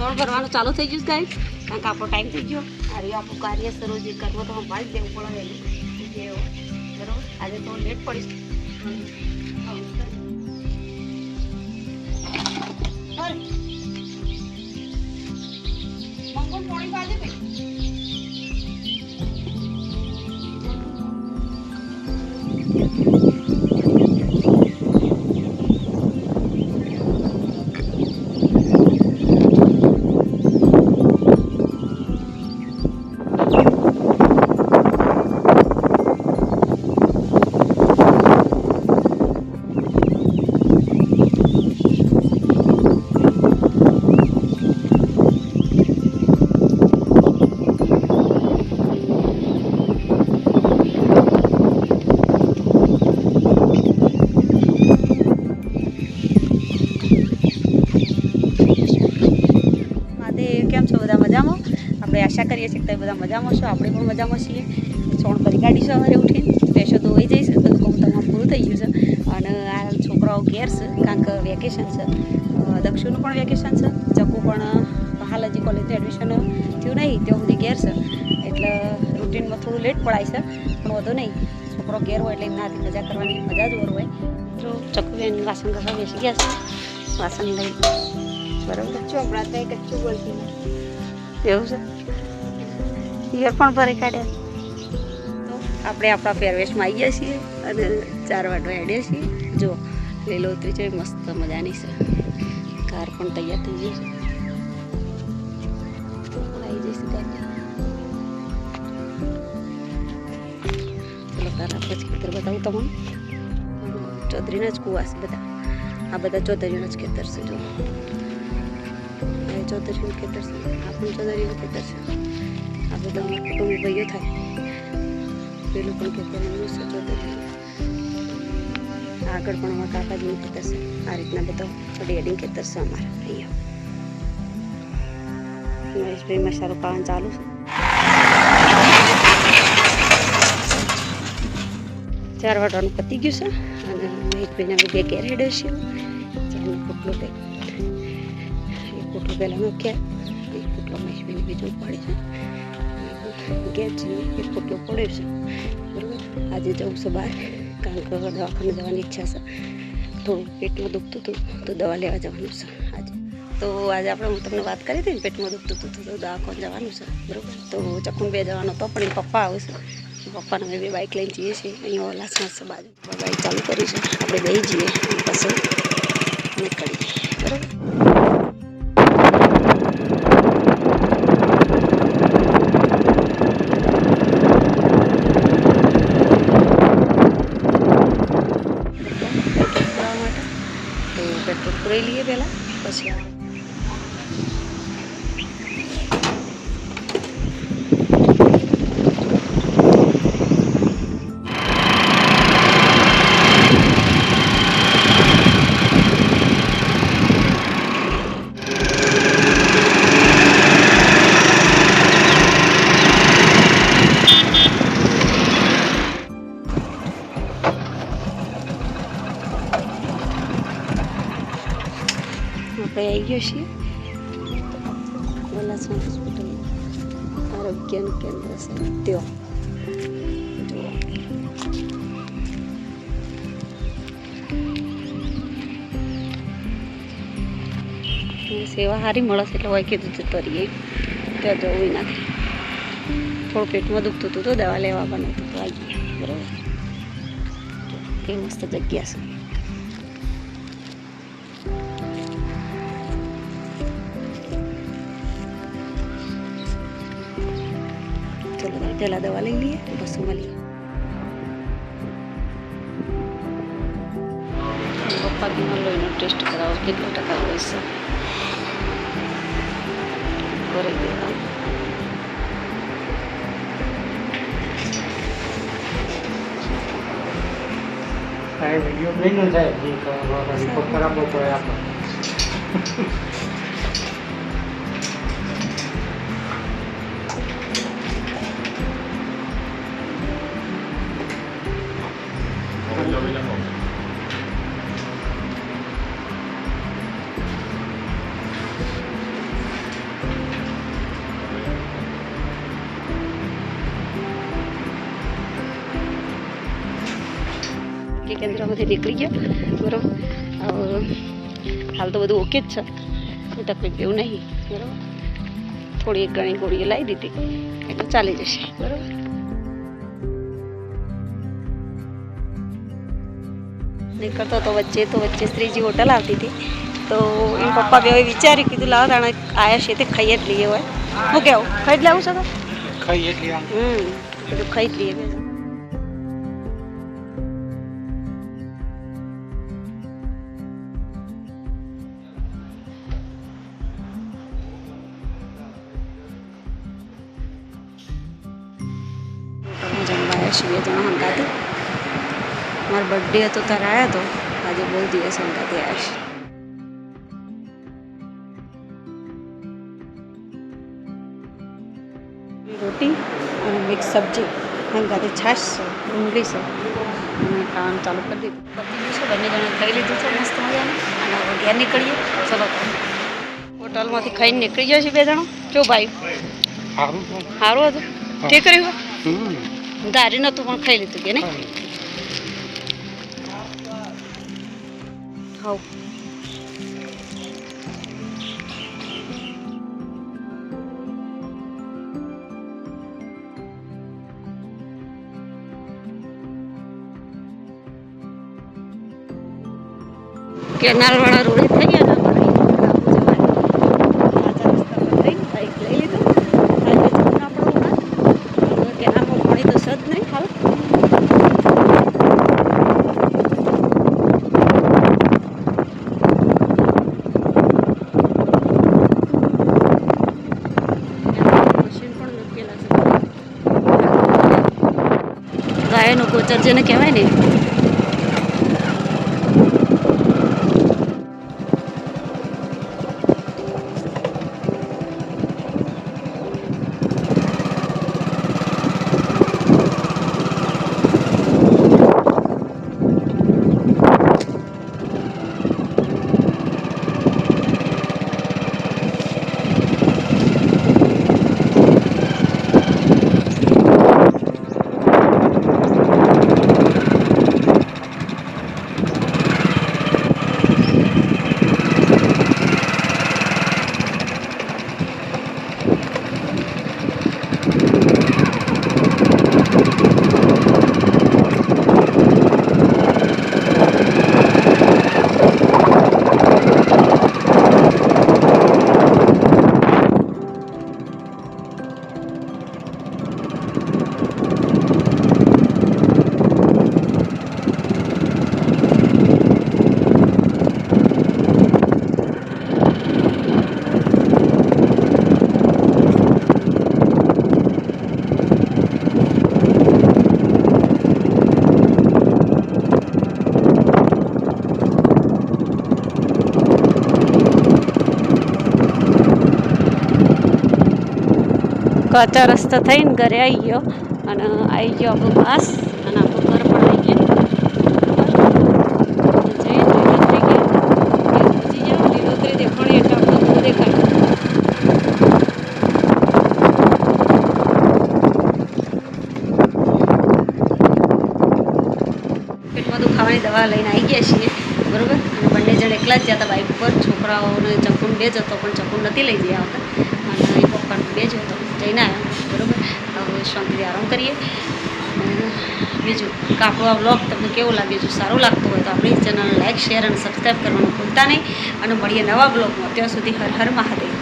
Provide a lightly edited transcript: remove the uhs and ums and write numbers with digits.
વાસણ ભરવાનું ચાલુ થઈ ગયું ગાઈસ, કારણ કે આપણો ટાઈમ થઈ ગયો. આ રહ્યું આપણું કાર્ય સરો જે કરવું તો સંભાળી દેવું પડે વહેલું. બરાબર, આજે તો લેટ પડીશ. પાણી પાજે ભાઈ. કેમ છો બધા? મજામાં? આપણે આશા કરીએ છીએ કે તમે બધા મજામાં છો. આપણે પણ મજામાં છીએ. સોણ કરી કાઢી સવારે ઉઠીને પેશો ધોઈ જઈશ. બધું કામ તમારું પૂરું થઈ ગયું છે અને આ છોકરાઓ ઘેર છે કારણ કે વેકેશન છે. દક્ષુનું પણ વેકેશન છે, ચકુ પણ હાલ હજી કોલેજનું એડમિશન થયું નહીં ત્યાં સુધી ઘેર છે, એટલે રૂટીનમાં થોડું લેટ પડાય છે, પણ વધુ નહીં. છોકરો ઘેર હોય એટલે એમનાથી મજા કરવાની મજા જ ઓર હોય. જો ચકુબેન વાસણ કરવા બેસી ગયા છે, વાસણ લઈ. બરાબર, ચોપડા તો કચ્ચું બોલતી એવું છે. ઈયર પણ ભરી કાઢ્યા. તો આપણે આપણા ફેરવેશમાં આવી ગયા છીએ અને 4 વાગવા હેડ્યા છીએ. જો લીલોતરી છે, મસ્ત મજાની છે. કાર પણ તૈયાર થઈ ગઈ છે. આવી જઈશું ગાડી. ચલો તારા પછી ખેતર બતાવું તમને. ચૌધરીના જ કુવા છે બધા. આ બધા ચૌધરીના જ ખેતર છે. જો ચૌધરીનું ખેતર છે, આ પણ ચૌધરીનું ખેતર છે. આ બધા અમારા કુટુંબી ભાઈઓ થાય. પેલું પણ ખેતર એમનું છે ચૌધરીનું. આગળ પણ અમારા કાકાજીનું ખેતર છે. આ રીતના બધા ડિવાઇડિંગ ખેતર છે અમારા અહીંયા. મહેશભાઈ મસાલો ખાવાનું ચાલુ છે. 4 વાગવાનું પતી ગયું છે અને મહેશભાઈને અમે 2 ઘેર હેડે છીએ. જેનું પોટલો પોટલો પહેલાં મૂક્યા, એક પોટલો મહેશભાઈને બીજું પડે છે. ઘેર છે એક પોટલો પડ્યો છે. બરાબર, આજે જવું છે બહાર કારણ કે દવાખાને જવાની ઈચ્છા છે. થોડું પેટમાં દુખતું હતું તો દવા લેવા જવાનું છે આજે. તો આજે આપણે હું તમને વાત કરી હતી ને, પેટમાં દુખતું હતું તો દવાખાને જવાનું છે. બરાબર, તો ચકુન 2 જવાનો તો પણ એ પપ્પા આવશે. પપ્પાને અમે 2 બાઇક લઈને જઈએ છીએ. અહીંયા ઓલાસમાં છે બાજુ. બાઇક ચાલુ કરી છે, આપણે બેસી જઈએ પછી નીકળી જઈએ. બરાબર, પેટ્રોલ પૂરાઈ લઈએ પહેલાં પછી આપણે આવી ગયા છીએ વલાસણ હોસ્પિટલ. આરોગ્યનું કેન્દ્ર છે ત્યાં. સેવા સારી મળે છે એટલે હોય કીધું જતો રહીએ. ત્યાં જવું નથી. થોડું પેટમાં દુખતું હતું તો દવા લેવા આવવાનું હતું તો આવી ગયા. બરાબર, એ મસ્ત જગ્યા છે. ચલો પહેલાં દવા લઈ લઈએ પછી મળીએ. પપ્પા બીમાર લોહીનો ટેસ્ટ કરાવો કેટલો ટકા હોય છે કરી દેવા. વિડીયો નહીં ન જાય રિપોર્ટ કરાવવો પડે આપણે. આરોગ્ય કેન્દ્રમાંથી નીકળી ગયા બરાબર. હાલ તો બધું ઓકે જ છે, કોઈ તકલીફ જેવું નહીં બરાબર. થોડી એક ઘણી ગોળીઓ લાવી દીધી એટલે ચાલી જશે બરાબર. નીકળતો તો વચ્ચે શ્રીજી હોટલ આવતી હતી તો એમ પપ્પા બે વિચાર્યું કીધું લાવો તાણે આયા છે તે ખાઈ જ લઈએ હોય. શું કેવું ખાઈ જ લેવું છે તો ખાઈ એટલી આમ કીધું ખાઈ જ લઈએ. જમવા આવ્યા છીએ 2 જણા હંગાતે. મારો બર્થડે હતો ત્યારે આવ્યા તો આજે બહુ દિવસ હંગાતે આવ્યા છે. રોટી અને મિક્સ સબ્જી હંગાતે છાશ છે, ડુંગળી છે અને ખાવાનું ચાલુ કરી દીધું. પતી ગયું છે, બંને જણા ખાઈ લીધું છે મસ્ત મજાનું અને હવે ઘેર નીકળીએ. ચલો હોટલમાંથી ખાઈને નીકળી જાય છે 2 જણા. જો ભાઈ સારું હતું, ઠીક રહ્યું. ધારી નહોતું પણ ખાઈ લીધું કે નહીં. હા કેનાલવાળા રોડે થઈ ગયા હતા બાઈક લઈ લીધું. કેનાલમાં પાણી તો સદ નહીં હાલ. મશીન પણ મૂકેલા છે. ગાયનું ગોચર જેને કહેવાય ને કાચા રસ્તા થઈને ઘરે આવી ગયો અને આવી ગયો આપણો પાસ અને આપણું ઘર પણ આવી ગયું. લીલોતરી દેખાણી એટલે આપણું ઘર દેખાય. પેટમાં દુખાવાની દવા લઈને આવી ગયા છીએ બરાબર. અને બંને જણ એકલા જ જતા બાઇક ઉપર. છોકરાઓને ચકુન 2 જ હતો પણ ચકુન નથી લઈ ગયા આવતા અને એ પપ્પા 2 જ હતો જઈને આવ્યા બરાબર. હવે શાંતિથી આરામ કરીએ. બીજું કે આપણો આ વ્લોગ તમને કેવું લાગે? જો સારું લાગતું હોય તો આપણી ચેનલ લાઈક શેર અને સબસ્ક્રાઈબ કરવાનું ભૂલતા નહીં. અને મળીએ નવા બ્લોગમાં. ત્યાં સુધી હર હર મહાદેવ.